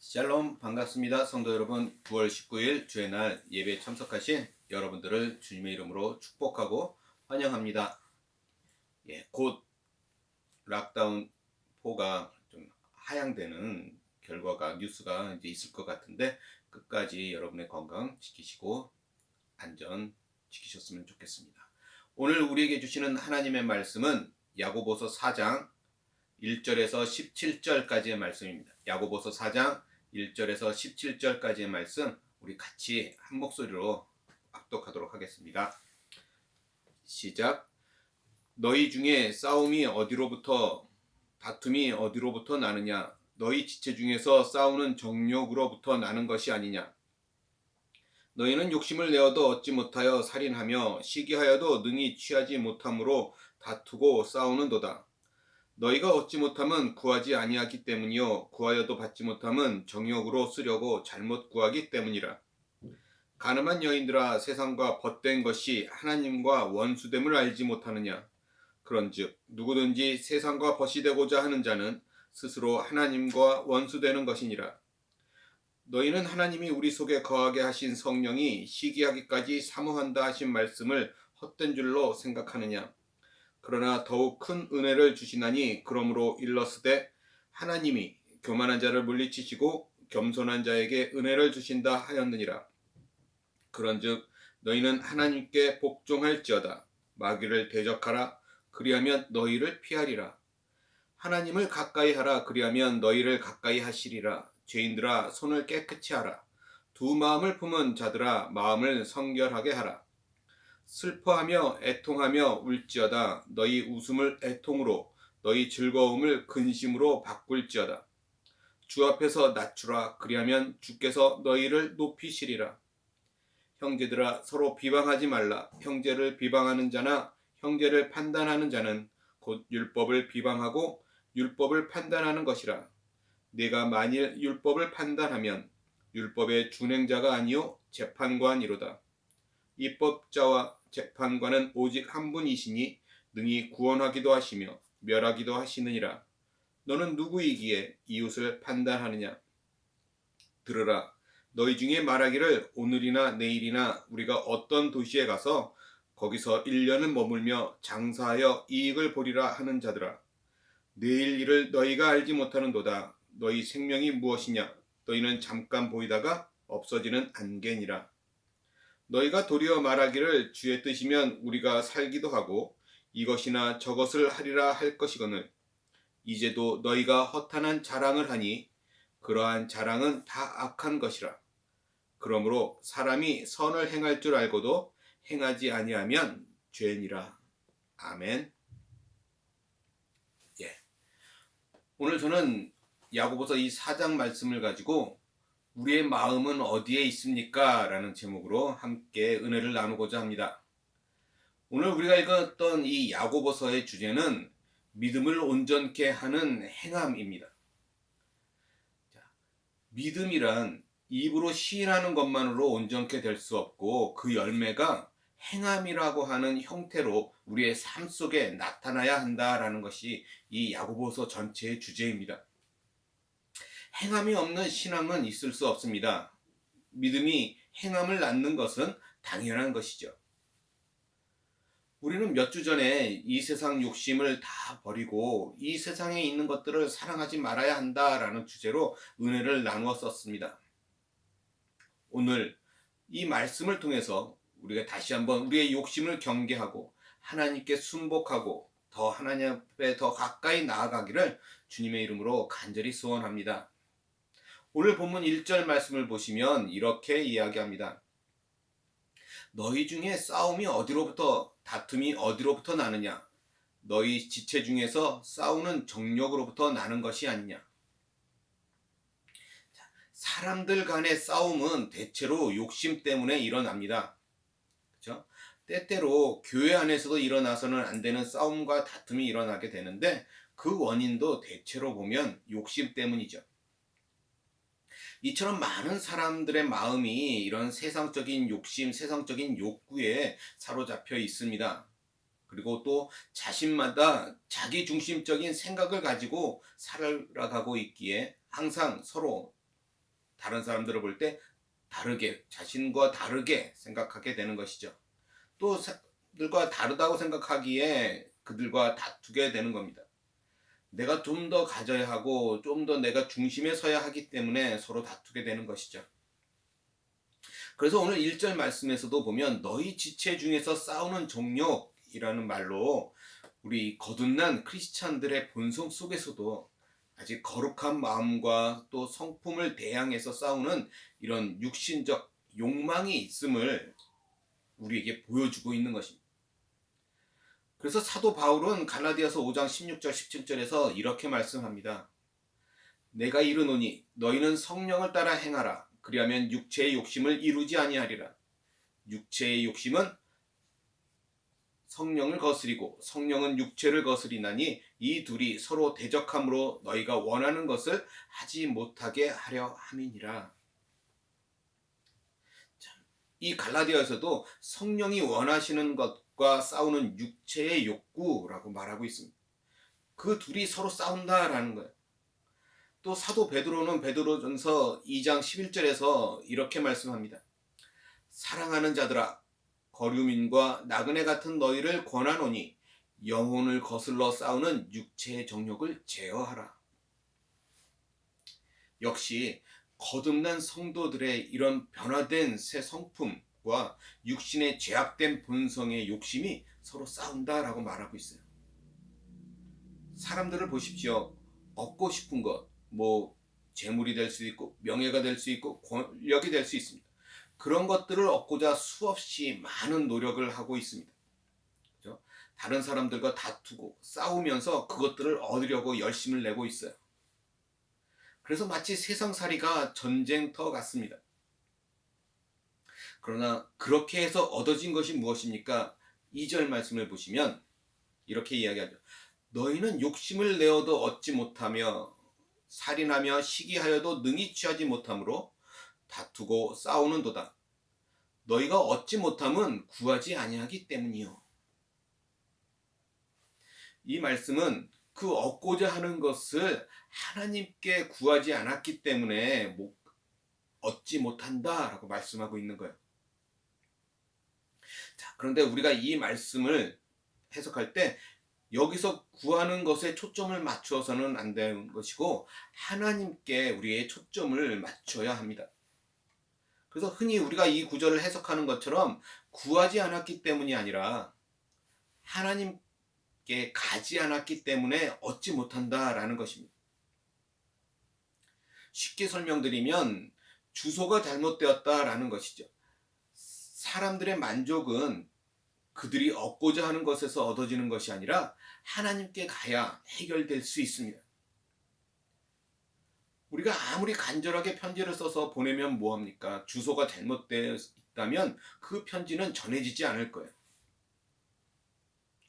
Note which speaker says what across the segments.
Speaker 1: 샬롬 반갑습니다. 성도 여러분, 9월 19일 주의 날 예배에 참석하신 여러분들을 주님의 이름으로 축복하고 환영합니다. 곧 락다운 4가 좀 하향되는 결과가 뉴스가 이제 있을 것 같은데 끝까지 여러분의 건강 지키시고 안전 지키셨으면 좋겠습니다. 오늘 우리에게 주시는 하나님의 말씀은 야고보서 4장 1절에서 17절까지의 말씀입니다. 야고보서 4장 1절에서 17절까지의 말씀 우리 같이 한 목소리로 압독하도록 하겠습니다. 시작. 너희 중에 다툼이 어디로부터 나느냐? 너희 지체 중에서 싸우는 정욕으로부터 나는 것이 아니냐? 너희는 욕심을 내어도 얻지 못하여 살인하며 시기하여도 능히 취하지 못함으로 다투고 싸우는도다. 너희가 얻지 못함은 구하지 아니하기 때문이요 구하여도 받지 못함은 정욕으로 쓰려고 잘못 구하기 때문이라. 가늠한 여인들아, 세상과 벗된 것이 하나님과 원수됨을 알지 못하느냐? 그런즉 누구든지 세상과 벗이 되고자 하는 자는 스스로 하나님과 원수되는 것이니라. 너희는 하나님이 우리 속에 거하게 하신 성령이 시기하기까지 사모한다 하신 말씀을 헛된 줄로 생각하느냐? 그러나 더욱 큰 은혜를 주시나니 그러므로 일러스되 하나님이 교만한 자를 물리치시고 겸손한 자에게 은혜를 주신다 하였느니라. 그런즉 너희는 하나님께 복종할지어다. 마귀를 대적하라. 그리하면 너희를 피하리라. 하나님을 가까이 하라. 그리하면 너희를 가까이 하시리라. 죄인들아, 손을 깨끗이 하라. 두 마음을 품은 자들아, 마음을 성결하게 하라. 슬퍼하며 애통하며 울지어다. 너희 웃음을 애통으로, 너희 즐거움을 근심으로 바꿀지어다. 주 앞에서 낮추라. 그리하면 주께서 너희를 높이시리라. 형제들아, 서로 비방하지 말라. 형제를 비방하는 자나 형제를 판단하는 자는 곧 율법을 비방하고 율법을 판단하는 것이라. 네가 만일 율법을 판단하면 율법의 준행자가 아니요 재판관이로다. 입법자와 재판관은 오직 한 분이시니 능히 구원하기도 하시며 멸하기도 하시느니라. 너는 누구이기에 이웃을 판단하느냐? 들으라. 너희 중에 말하기를 오늘이나 내일이나 우리가 어떤 도시에 가서 거기서 1년을 머물며 장사하여 이익을 보리라 하는 자들아. 내일 일을 너희가 알지 못하는도다. 너희 생명이 무엇이냐? 너희는 잠깐 보이다가 없어지는 안개니라. 너희가 도리어 말하기를 주의 뜻이면 우리가 살기도 하고 이것이나 저것을 하리라 할 것이거늘 이제도 너희가 허탄한 자랑을 하니 그러한 자랑은 다 악한 것이라. 그러므로 사람이 선을 행할 줄 알고도 행하지 아니하면 죄니라. 아멘. 오늘 저는 야고보서 이 4장 말씀을 가지고 우리의 마음은 어디에 있습니까? 라는 제목으로 함께 은혜를 나누고자 합니다. 오늘 우리가 읽었던 이 야고보서의 주제는 믿음을 온전케 하는 행함입니다. 믿음이란 입으로 시인하는 것만으로 온전케 될 수 없고 그 열매가 행함이라고 하는 형태로 우리의 삶 속에 나타나야 한다라는 것이 이 야고보서 전체의 주제입니다. 행함이 없는 신앙은 있을 수 없습니다. 믿음이 행함을 낳는 것은 당연한 것이죠. 우리는 몇 주 전에 이 세상 욕심을 다 버리고 이 세상에 있는 것들을 사랑하지 말아야 한다라는 주제로 은혜를 나누었었습니다. 오늘 이 말씀을 통해서 우리가 다시 한번 우리의 욕심을 경계하고 하나님께 순복하고 더 하나님 앞에 더 가까이 나아가기를 주님의 이름으로 간절히 소원합니다. 오늘 본문 1절 말씀을 보시면 이렇게 이야기합니다. 너희 중에 다툼이 어디로부터 나느냐? 너희 지체 중에서 싸우는 정욕으로부터 나는 것이 아니냐? 사람들 간의 싸움은 대체로 욕심 때문에 일어납니다. 그렇죠? 때때로 교회 안에서도 일어나서는 안 되는 싸움과 다툼이 일어나게 되는데 그 원인도 대체로 보면 욕심 때문이죠. 이처럼 많은 사람들의 마음이 이런 세상적인 욕심, 세상적인 욕구에 사로잡혀 있습니다. 그리고 또 자신마다 자기중심적인 생각을 가지고 살아가고 있기에 항상 서로 다른 사람들을 볼 때 다르게, 자신과 다르게 생각하게 되는 것이죠. 또 그들과 다르다고 생각하기에 그들과 다투게 되는 겁니다. 내가 좀 더 가져야 하고 좀 더 내가 중심에 서야 하기 때문에 서로 다투게 되는 것이죠. 그래서 오늘 1절 말씀에서도 보면 너희 지체 중에서 싸우는 정욕이라는 말로 우리 거듭난 크리스찬들의 본성 속에서도 아직 거룩한 마음과 또 성품을 대항해서 싸우는 이런 육신적 욕망이 있음을 우리에게 보여주고 있는 것입니다. 그래서 사도 바울은 갈라디아서 5장 16절 17절에서 이렇게 말씀합니다. 내가 이르노니 너희는 성령을 따라 행하라. 그리하면 육체의 욕심을 이루지 아니하리라. 육체의 욕심은 성령을 거스리고 성령은 육체를 거스리나니 이 둘이 서로 대적함으로 너희가 원하는 것을 하지 못하게 하려 함이니라. 이 갈라디아에서도 성령이 원하시는 것과 싸우는 육체의 욕구라고 말하고 있습니다. 그 둘이 서로 싸운다라는 거예요. 또 사도 베드로는 베드로전서 2장 11절에서 이렇게 말씀합니다. 사랑하는 자들아 거류민과 나그네 같은 너희를 권하노니 영혼을 거슬러 싸우는 육체의 정욕을 제어하라. 역시 거듭난 성도들의 이런 변화된 새 성품과 육신의 죄악된 본성의 욕심이 서로 싸운다라고 말하고 있어요. 사람들을 보십시오. 얻고 싶은 것, 재물이 될 수 있고 명예가 될 수 있고 권력이 될 수 있습니다. 그런 것들을 얻고자 수없이 많은 노력을 하고 있습니다. 그렇죠? 다른 사람들과 다투고 싸우면서 그것들을 얻으려고 열심을 내고 있어요. 그래서 마치 세상살이가 전쟁터 같습니다. 그러나 그렇게 해서 얻어진 것이 무엇입니까? 2절 말씀을 보시면 이렇게 이야기하죠. 너희는 욕심을 내어도 얻지 못하며 살인하며 시기하여도 능히 취하지 못하므로 다투고 싸우는도다. 너희가 얻지 못함은 구하지 아니하기 때문이요. 이 말씀은 그 얻고자 하는 것을 하나님께 구하지 않았기 때문에 얻지 못한다라고 말씀하고 있는 거예요. 자, 그런데 우리가 이 말씀을 해석할 때 여기서 구하는 것에 초점을 맞추어서는 안 되는 것이고 하나님께 우리의 초점을 맞춰야 합니다. 그래서 흔히 우리가 이 구절을 해석하는 것처럼 구하지 않았기 때문이 아니라 하나님께 가지 않았기 때문에 얻지 못한다라는 것입니다. 쉽게 설명드리면 주소가 잘못되었다라는 것이죠. 사람들의 만족은 그들이 얻고자 하는 것에서 얻어지는 것이 아니라 하나님께 가야 해결될 수 있습니다. 우리가 아무리 간절하게 편지를 써서 보내면 뭐합니까? 주소가 잘못되어 있다면 그 편지는 전해지지 않을 거예요.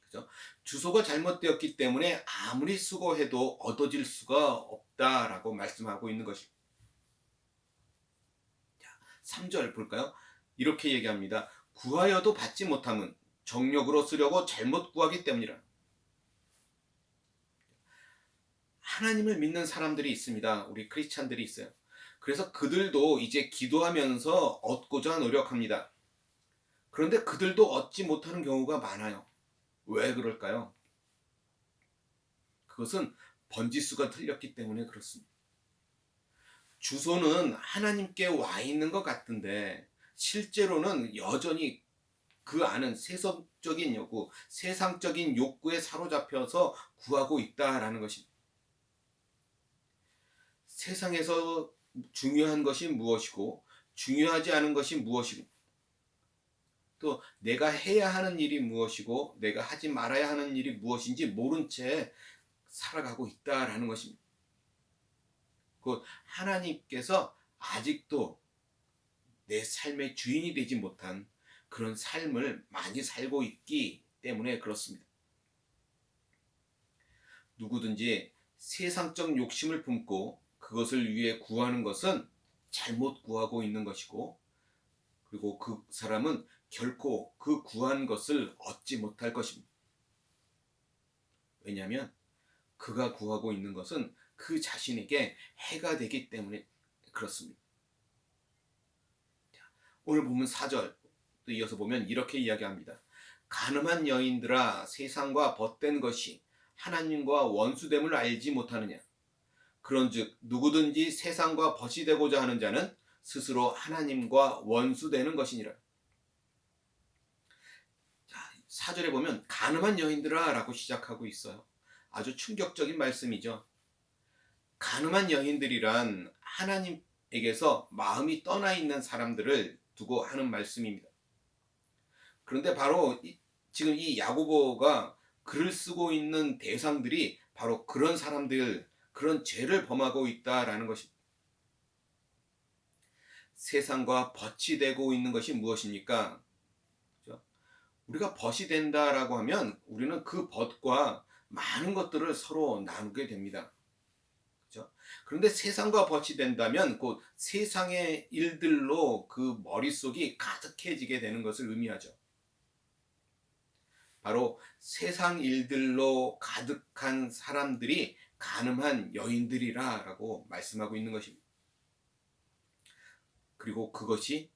Speaker 1: 그죠? 주소가 잘못되었기 때문에 아무리 수고해도 얻어질 수가 없다라고 말씀하고 있는 것입니다. 3절 볼까요? 이렇게 얘기합니다. 구하여도 받지 못함은 정욕으로 쓰려고 잘못 구하기 때문이라. 하나님을 믿는 사람들이 있습니다. 우리 크리스찬들이 있어요. 그래서 그들도 이제 기도하면서 얻고자 노력합니다. 그런데 그들도 얻지 못하는 경우가 많아요. 왜 그럴까요? 그것은 번지수가 틀렸기 때문에 그렇습니다. 주소는 하나님께 와 있는 것 같은데 실제로는 여전히 그 안은 세상적인 요구, 세상적인 욕구에 사로잡혀서 구하고 있다라는 것입니다. 세상에서 중요한 것이 무엇이고 중요하지 않은 것이 무엇이고 또 내가 해야 하는 일이 무엇이고 내가 하지 말아야 하는 일이 무엇인지 모른 채 살아가고 있다라는 것입니다. 곧 하나님께서 아직도 내 삶의 주인이 되지 못한 그런 삶을 많이 살고 있기 때문에 그렇습니다. 누구든지 세상적 욕심을 품고 그것을 위해 구하는 것은 잘못 구하고 있는 것이고 그리고 그 사람은 결코 그 구한 것을 얻지 못할 것입니다. 왜냐하면 그가 구하고 있는 것은 그 자신에게 해가 되기 때문에 그렇습니다. 오늘 보면 4절 또 이어서 보면 이렇게 이야기합니다. 가늠한 여인들아 세상과 벗된 것이 하나님과 원수됨을 알지 못하느냐. 그런즉 누구든지 세상과 벗이 되고자 하는 자는 스스로 하나님과 원수되는 것이니라. 4절에 보면 가늠한 여인들아 라고 시작하고 있어요. 아주 충격적인 말씀이죠. 가늠한 여인들이란 하나님에게서 마음이 떠나 있는 사람들을 두고 하는 말씀입니다. 그런데 바로 지금 이 야고보가 글을 쓰고 있는 대상들이 바로 그런 사람들, 그런 죄를 범하고 있다라는 것입니다. 세상과 벗이 되고 있는 것이 무엇입니까? 그렇죠? 우리가 벗이 된다라고 하면 우리는 그 벗과 많은 것들을 서로 나누게 됩니다. 그렇죠? 그런데 세상과 벗이 된다면 곧 세상의 일들로 그 머릿속이 가득해지게 되는 것을 의미하죠. 바로 세상 일들로 가득한 사람들이 가늠한 여인들이라 라고 말씀하고 있는 것입니다. 그리고 그것이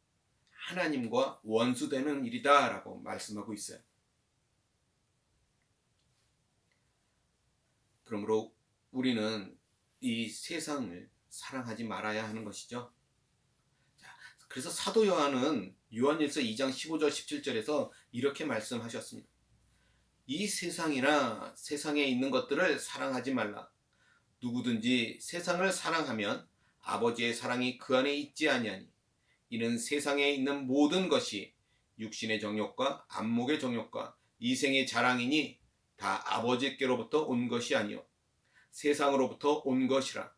Speaker 1: 하나님과 원수되는 일이다 라고 말씀하고 있어요. 그러므로 우리는 이 세상을 사랑하지 말아야 하는 것이죠. 그래서 사도 요한은 요한일서 2장 15절 17절에서 이렇게 말씀하셨습니다. 이 세상이나 세상에 있는 것들을 사랑하지 말라. 누구든지 세상을 사랑하면 아버지의 사랑이 그 안에 있지 아니하니 이는 세상에 있는 모든 것이 육신의 정욕과 안목의 정욕과 이생의 자랑이니 다 아버지께로부터 온 것이 아니요 세상으로부터 온 것이라.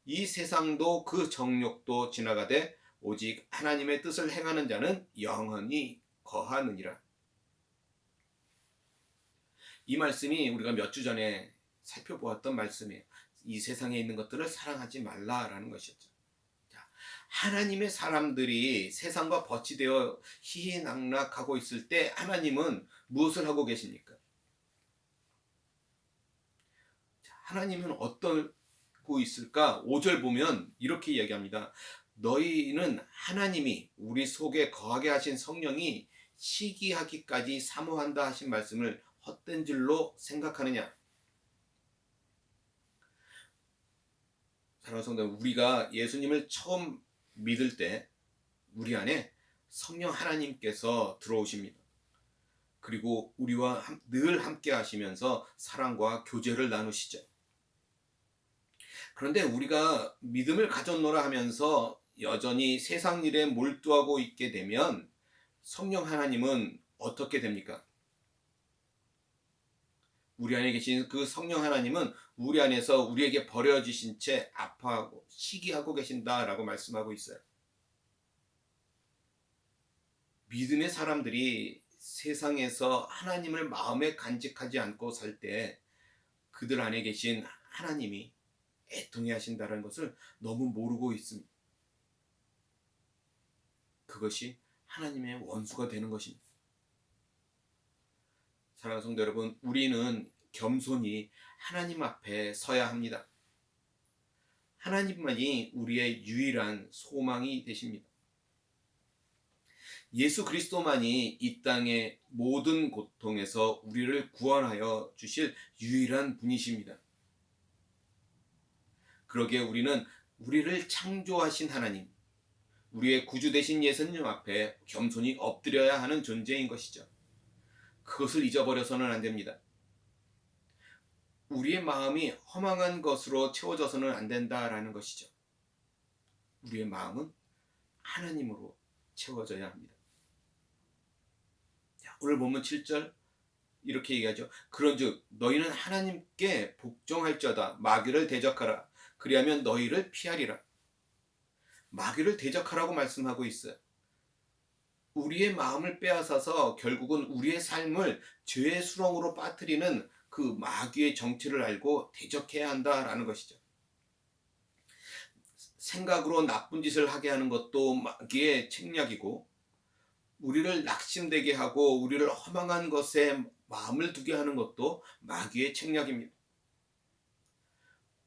Speaker 1: 이 세상도 그 정욕도 지나가되 오직 하나님의 뜻을 행하는 자는 영원히 거하느니라. 이 말씀이 우리가 몇 주 전에 살펴보았던 말씀이에요. 이 세상에 있는 것들을 사랑하지 말라라는 것이었죠. 하나님의 사람들이 세상과 벗이 되어 희희낙락하고 있을 때 하나님은 무엇을 하고 계십니까? 하나님은 어떠고 있을까? 5절 보면 이렇게 이야기합니다. 너희는 하나님이 우리 속에 거하게 하신 성령이 시기하기까지 사모한다 하신 말씀을 헛된 줄로 생각하느냐? 사랑하는 성도, 우리가 예수님을 처음 믿을 때 우리 안에 성령 하나님께서 들어오십니다. 그리고 우리와 늘 함께 하시면서 사랑과 교제를 나누시죠. 그런데 우리가 믿음을 가졌노라 하면서 여전히 세상 일에 몰두하고 있게 되면 성령 하나님은 어떻게 됩니까? 우리 안에 계신 그 성령 하나님은 우리 안에서 우리에게 버려지신 채 아파하고 시기하고 계신다라고 말씀하고 있어요. 믿음의 사람들이 세상에서 하나님을 마음에 간직하지 않고 살 때 그들 안에 계신 하나님이 애통해 하신다는 것을 너무 모르고 있습니다. 그것이 하나님의 원수가 되는 것입니다. 사랑하는 성도 여러분, 우리는 겸손히 하나님 앞에 서야 합니다. 하나님만이 우리의 유일한 소망이 되십니다. 예수 그리스도만이 이 땅의 모든 고통에서 우리를 구원하여 주실 유일한 분이십니다. 그러기에 우리는 우리를 창조하신 하나님, 우리의 구주 되신 예수님 앞에 겸손히 엎드려야 하는 존재인 것이죠. 그것을 잊어버려서는 안 됩니다. 우리의 마음이 허망한 것으로 채워져서는 안 된다라는 것이죠. 우리의 마음은 하나님으로 채워져야 합니다. 오늘 본문 7절 이렇게 얘기하죠. 그런즉 너희는 하나님께 복종할지어다. 마귀를 대적하라. 그리하면 너희를 피하리라. 마귀를 대적하라고 말씀하고 있어요. 우리의 마음을 빼앗아서 결국은 우리의 삶을 죄의 수렁으로 빠뜨리는 그 마귀의 정체를 알고 대적해야 한다라는 것이죠. 생각으로 나쁜 짓을 하게 하는 것도 마귀의 책략이고, 우리를 낙심되게 하고 우리를 허망한 것에 마음을 두게 하는 것도 마귀의 책략입니다.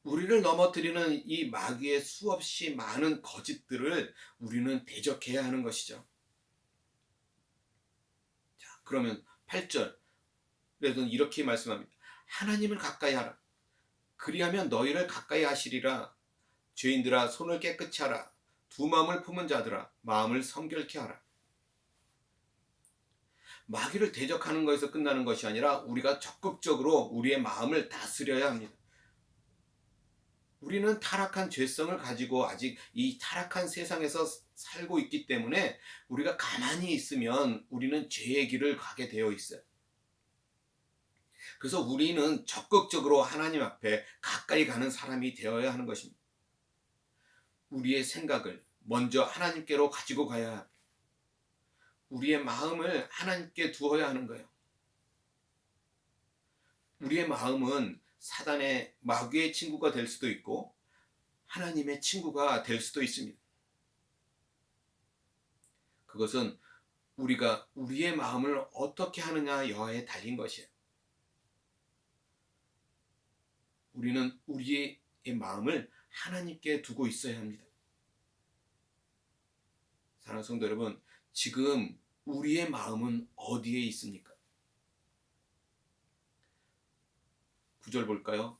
Speaker 1: 우리를 넘어뜨리는 이 마귀의 수없이 많은 거짓들을 우리는 대적해야 하는 것이죠. 그러면 8절 그래서 이렇게 말씀합니다. 하나님을 가까이 하라. 그리하면 너희를 가까이 하시리라. 죄인들아 손을 깨끗이 하라. 두 마음을 품은 자들아 마음을 성결케 하라. 마귀를 대적하는 것에서 끝나는 것이 아니라 우리가 적극적으로 우리의 마음을 다스려야 합니다. 우리는 타락한 죄성을 가지고 아직 이 타락한 세상에서 살고 있기 때문에 우리가 가만히 있으면 우리는 죄의 길을 가게 되어 있어요. 그래서 우리는 적극적으로 하나님 앞에 가까이 가는 사람이 되어야 하는 것입니다. 우리의 생각을 먼저 하나님께로 가지고 가야 합니다. 우리의 마음을 하나님께 두어야 하는 거예요. 우리의 마음은 사단의 마귀의 친구가 될 수도 있고 하나님의 친구가 될 수도 있습니다. 그것은 우리가 우리의 마음을 어떻게 하느냐 여하에 달린 것이에요. 우리는 우리의 마음을 하나님께 두고 있어야 합니다. 사랑하는 성도 여러분, 지금 우리의 마음은 어디에 있습니까? 9절 볼까요?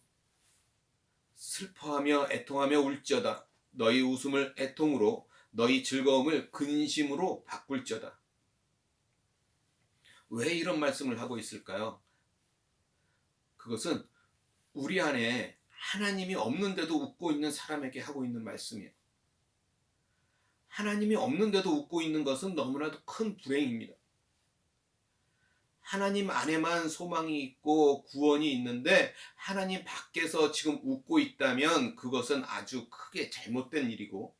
Speaker 1: 슬퍼하며 애통하며 울지어다. 너희 웃음을 애통으로 너희 즐거움을 근심으로 바꿀지어다. 왜 이런 말씀을 하고 있을까요? 그것은 우리 안에 하나님이 없는데도 웃고 있는 사람에게 하고 있는 말씀이에요. 하나님이 없는데도 웃고 있는 것은 너무나도 큰 불행입니다. 하나님 안에만 소망이 있고 구원이 있는데 하나님 밖에서 지금 웃고 있다면 그것은 아주 크게 잘못된 일이고,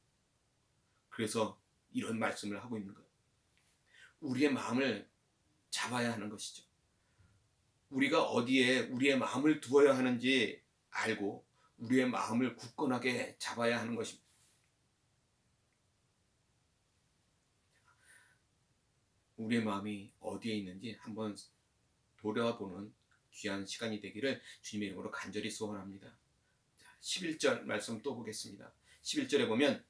Speaker 1: 그래서 이런 말씀을 하고 있는 거예요. 우리의 마음을 잡아야 하는 것이죠. 우리가 어디에 우리의 마음을 두어야 하는지 알고 우리의 마음을 굳건하게 잡아야 하는 것입니다. 우리의 마음이 어디에 있는지 한번 돌아보는 귀한 시간이 되기를 주님의 이름으로 간절히 소원합니다. 11절 말씀 또 보겠습니다. 11절에 보면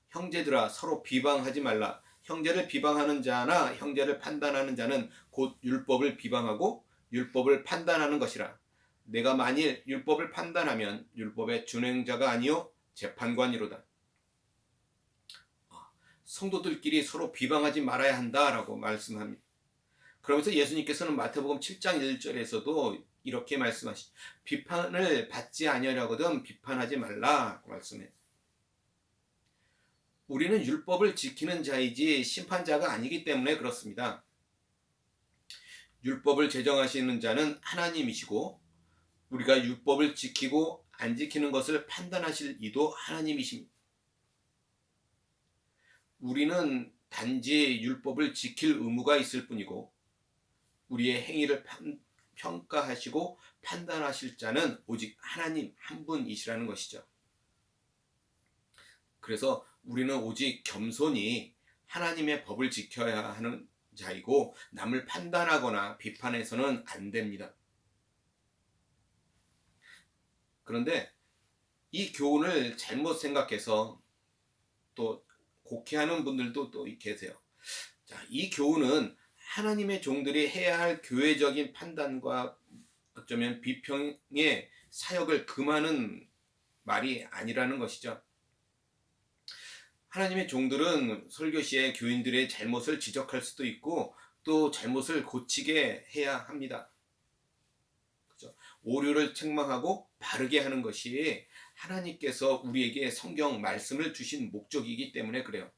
Speaker 1: 형제들아 서로 비방하지 말라. 형제를 비방하는 자나 형제를 판단하는 자는 곧 율법을 비방하고 율법을 판단하는 것이라. 내가 만일 율법을 판단하면 율법의 준행자가 아니요 재판관이로다. 성도들끼리 서로 비방하지 말아야 한다라고 말씀합니다. 그러면서 예수님께서는 마태복음 7장 1절에서도 이렇게 말씀하시죠. 비판을 받지 아니하려거든 비판하지 말라고 말씀해요. 우리는 율법을 지키는 자이지 심판자가 아니기 때문에 그렇습니다. 율법을 제정하시는 자는 하나님이시고 우리가 율법을 지키고 안 지키는 것을 판단하실 이도 하나님이십니다. 우리는 단지 율법을 지킬 의무가 있을 뿐이고 우리의 행위를 평가하시고 판단하실 자는 오직 하나님 한 분이시라는 것이죠. 그래서 우리는 오직 겸손히 하나님의 법을 지켜야 하는 자이고 남을 판단하거나 비판해서는 안 됩니다. 그런데 이 교훈을 잘못 생각해서 또 곡해하는 분들도 또 계세요. 자, 이 교훈은 하나님의 종들이 해야 할 교회적인 판단과 어쩌면 비평의 사역을 금하는 말이 아니라는 것이죠. 하나님의 종들은 설교 시에 교인들의 잘못을 지적할 수도 있고 또 잘못을 고치게 해야 합니다. 그렇죠? 오류를 책망하고 바르게 하는 것이 하나님께서 우리에게 성경 말씀을 주신 목적이기 때문에 그래요.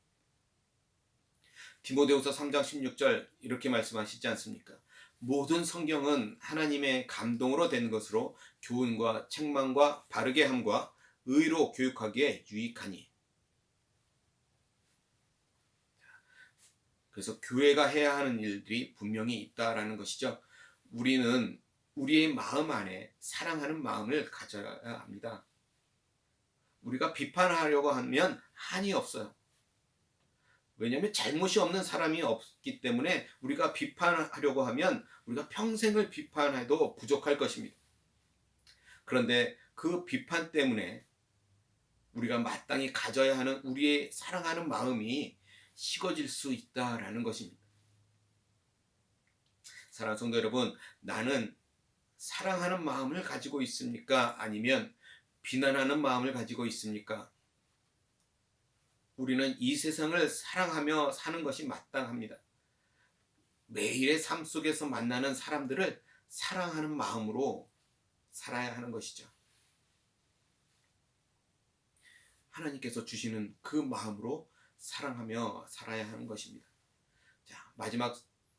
Speaker 1: 디모데후서 3장 16절 이렇게 말씀하시지 않습니까? 모든 성경은 하나님의 감동으로 된 것으로 교훈과 책망과 바르게 함과 의로 교육하기에 유익하니. 그래서 교회가 해야 하는 일들이 분명히 있다라는 것이죠. 우리는 우리의 마음 안에 사랑하는 마음을 가져야 합니다. 우리가 비판하려고 하면 한이 없어요. 왜냐하면 잘못이 없는 사람이 없기 때문에 우리가 비판하려고 하면 우리가 평생을 비판해도 부족할 것입니다. 그런데 그 비판 때문에 우리가 마땅히 가져야 하는 우리의 사랑하는 마음이 식어질 수 있다라는 것입니다. 사랑하는 성도 여러분, 나는 사랑하는 마음을 가지고 있습니까? 아니면 비난하는 마음을 가지고 있습니까? 우리는 이 세상을 사랑하며 사는 것이 마땅합니다. 매일의 삶 속에서 만나는 사람들을 사랑하는 마음으로 살아야 하는 것이죠. 하나님께서 주시는 그 마음으로 사랑하며 살아야 하는 것입니다. 자, 마지막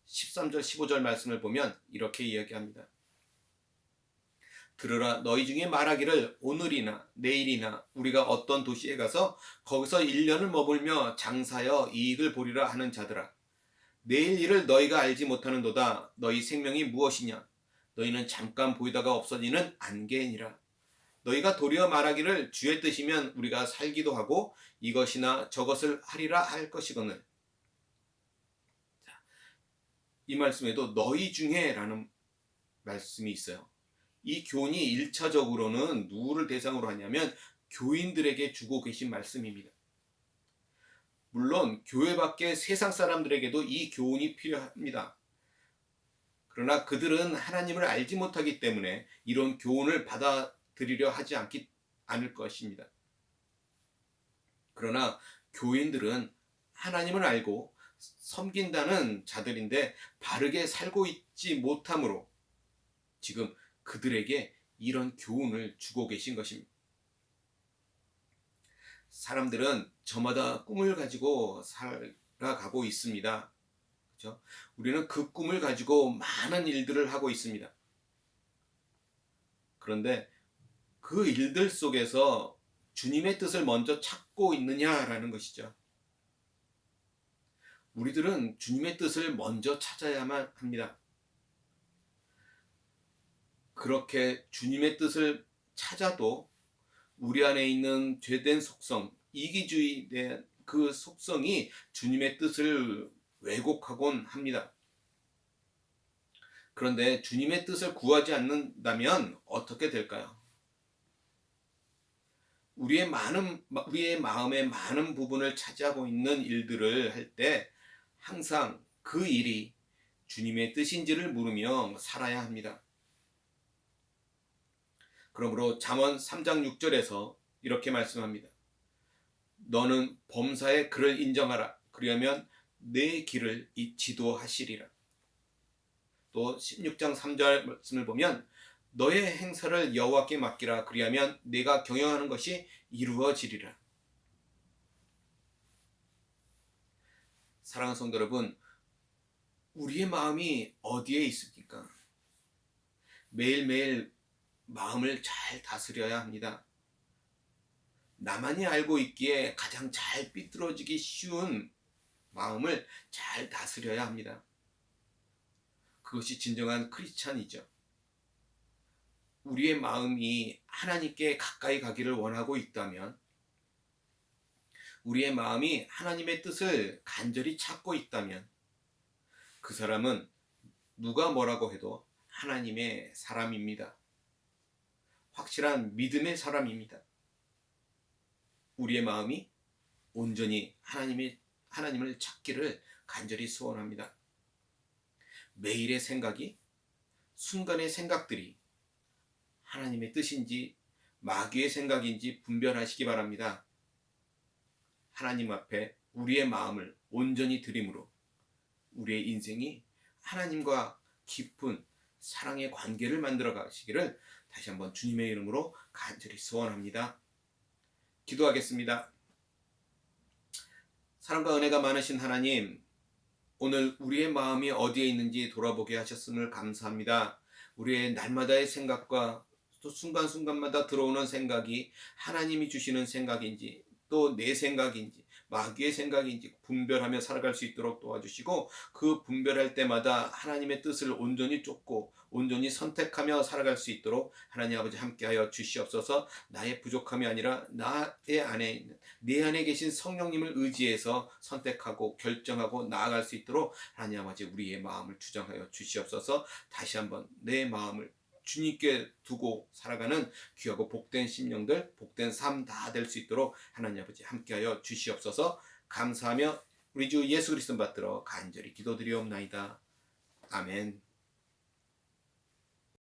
Speaker 1: 13절 15절 말씀을 보면 이렇게 이야기합니다. 들으라, 너희 중에 말하기를 오늘이나 내일이나 우리가 어떤 도시에 가서 거기서 1년을 머물며 장사하여 이익을 보리라 하는 자들아, 내일 일을 너희가 알지 못하는도다. 너희 생명이 무엇이냐? 너희는 잠깐 보이다가 없어지는 안개니라. 너희가 도리어 말하기를 주의 뜻이면 우리가 살기도 하고 이것이나 저것을 하리라 할 것이거늘. 이 말씀에도 너희 중에 라는 말씀이 있어요. 이 교훈이 1차적으로는 누구를 대상으로 하냐면 교인들에게 주고 계신 말씀입니다. 물론 교회 밖의 세상 사람들에게도 이 교훈이 필요합니다. 그러나 그들은 하나님을 알지 못하기 때문에 이런 교훈을 받아들이려 하지 않을 것입니다. 그러나 교인들은 하나님을 알고 섬긴다는 자들인데 바르게 살고 있지 못함으로 지금 그들에게 이런 교훈을 주고 계신 것입니다. 사람들은 저마다 꿈을 가지고 살아가고 있습니다. 그렇죠? 우리는 그 꿈을 가지고 많은 일들을 하고 있습니다. 그런데 그 일들 속에서 주님의 뜻을 먼저 찾고 있느냐라는 것이죠. 우리들은 주님의 뜻을 먼저 찾아야만 합니다. 그렇게 주님의 뜻을 찾아도 우리 안에 있는 죄된 속성, 이기주의에 대한 그 속성이 주님의 뜻을 왜곡하곤 합니다. 그런데 주님의 뜻을 구하지 않는다면 어떻게 될까요? 우리의 마음의 많은 부분을 차지하고 있는 일들을 할 때 항상 그 일이 주님의 뜻인지를 물으며 살아야 합니다. 그러므로 잠언 3장 6절에서 이렇게 말씀합니다. 너는 범사의 그를 인정하라. 그리하면 내 길을 지도하시리라. 또 16장 3절 말씀을 보면 너의 행사를 여호와께 맡기라. 그리하면 내가 경영하는 것이 이루어지리라. 사랑하는 성도 여러분, 우리의 마음이 어디에 있습니까? 매일매일 마음을 잘 다스려야 합니다. 나만이 알고 있기에 가장 잘 삐뚤어지기 쉬운 마음을 잘 다스려야 합니다. 그것이 진정한 크리스찬이죠. 우리의 마음이 하나님께 가까이 가기를 원하고 있다면, 우리의 마음이 하나님의 뜻을 간절히 찾고 있다면 그 사람은 누가 뭐라고 해도 하나님의 사람입니다. 확실한 믿음의 사람입니다. 우리의 마음이 온전히 하나님을 찾기를 간절히 소원합니다. 매일의 생각이, 순간의 생각들이 하나님의 뜻인지 마귀의 생각인지 분별하시기 바랍니다. 하나님 앞에 우리의 마음을 온전히 드림으로 우리의 인생이 하나님과 깊은 사랑의 관계를 만들어 가시기를 다시 한번 주님의 이름으로 간절히 소원합니다. 기도하겠습니다. 사랑과 은혜가 많으신 하나님, 오늘 우리의 마음이 어디에 있는지 돌아보게 하셨음을 감사합니다. 우리의 날마다의 생각과 또 순간순간마다 들어오는 생각이 하나님이 주시는 생각인지 또 내 생각인지 마귀의 생각인지 분별하며 살아갈 수 있도록 도와주시고, 그 분별할 때마다 하나님의 뜻을 온전히 쫓고 온전히 선택하며 살아갈 수 있도록 하나님 아버지 함께하여 주시옵소서. 나의 부족함이 아니라 내 안에 계신 성령님을 의지해서 선택하고 결정하고 나아갈 수 있도록 하나님 아버지 우리의 마음을 주장하여 주시옵소서. 다시 한번 내 마음을 주님께 두고 살아가는 귀하고 복된 심령들, 복된 삶 다 될 수 있도록 하나님 아버지 함께하여 주시옵소서. 감사하며 우리 주 예수 그리스도 받들어 간절히 기도드리옵나이다. 아멘.